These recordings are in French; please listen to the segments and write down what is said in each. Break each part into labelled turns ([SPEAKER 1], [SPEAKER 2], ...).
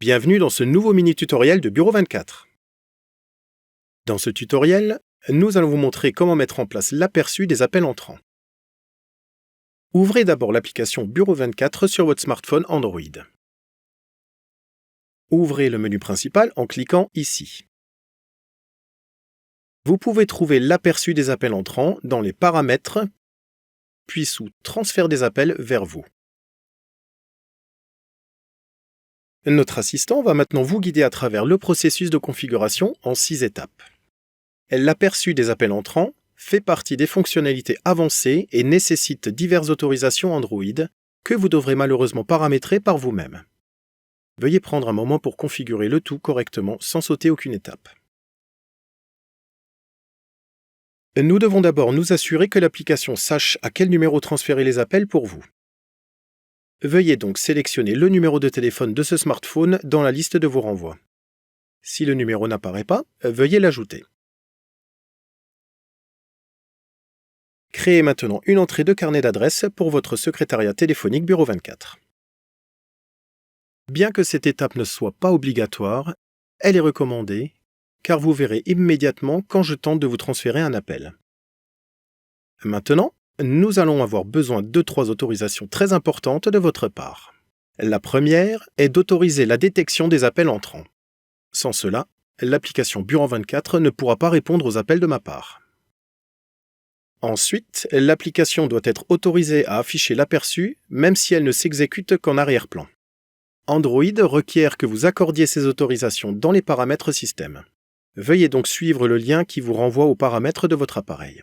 [SPEAKER 1] Bienvenue dans ce nouveau mini-tutoriel de Bureau 24. Dans ce tutoriel, nous allons vous montrer comment mettre en place l'aperçu des appels entrants. Ouvrez d'abord l'application Bureau 24 sur votre smartphone Android. Ouvrez le menu principal en cliquant ici. Vous pouvez trouver l'aperçu des appels entrants dans les paramètres, puis sous Transfert des appels vers vous. Notre assistant va maintenant vous guider à travers le processus de configuration en 6 étapes. L'aperçu des appels entrants fait partie des fonctionnalités avancées et nécessite diverses autorisations Android que vous devrez malheureusement paramétrer par vous-même. Veuillez prendre un moment pour configurer le tout correctement sans sauter aucune étape. Nous devons d'abord nous assurer que l'application sache à quel numéro transférer les appels pour vous. Veuillez donc sélectionner le numéro de téléphone de ce smartphone dans la liste de vos renvois. Si le numéro n'apparaît pas, veuillez l'ajouter. Créez maintenant une entrée de carnet d'adresses pour votre secrétariat téléphonique Bureau 24. Bien que cette étape ne soit pas obligatoire, elle est recommandée, car vous verrez immédiatement quand je tente de vous transférer un appel. Maintenant, nous allons avoir besoin de 3 autorisations très importantes de votre part. La première est d'autoriser la détection des appels entrants. Sans cela, l'application Bureau 24 ne pourra pas répondre aux appels de ma part. Ensuite, l'application doit être autorisée à afficher l'aperçu, même si elle ne s'exécute qu'en arrière-plan. Android requiert que vous accordiez ces autorisations dans les paramètres système. Veuillez donc suivre le lien qui vous renvoie aux paramètres de votre appareil.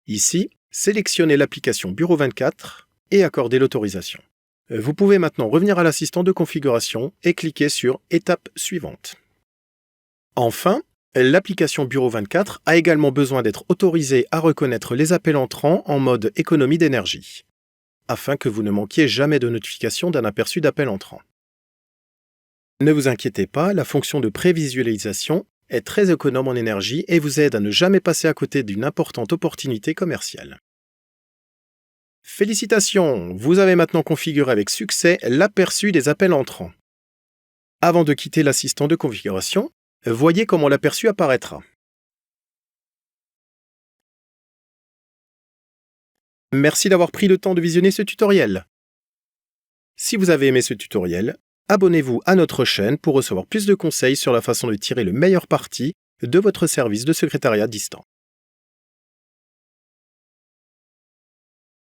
[SPEAKER 1] Ici, sélectionnez l'application Bureau 24 et accordez l'autorisation. Vous pouvez maintenant revenir à l'assistant de configuration et cliquer sur « Étape suivante ». Enfin, l'application Bureau 24 a également besoin d'être autorisée à reconnaître les appels entrants en mode économie d'énergie, afin que vous ne manquiez jamais de notification d'un aperçu d'appel entrant. Ne vous inquiétez pas, la fonction de prévisualisation est très économe en énergie et vous aide à ne jamais passer à côté d'une importante opportunité commerciale. Félicitations! Vous avez maintenant configuré avec succès l'aperçu des appels entrants. Avant de quitter l'assistant de configuration, voyez comment l'aperçu apparaîtra. Merci d'avoir pris le temps de visionner ce tutoriel. Si vous avez aimé ce tutoriel, abonnez-vous à notre chaîne pour recevoir plus de conseils sur la façon de tirer le meilleur parti de votre service de secrétariat distant.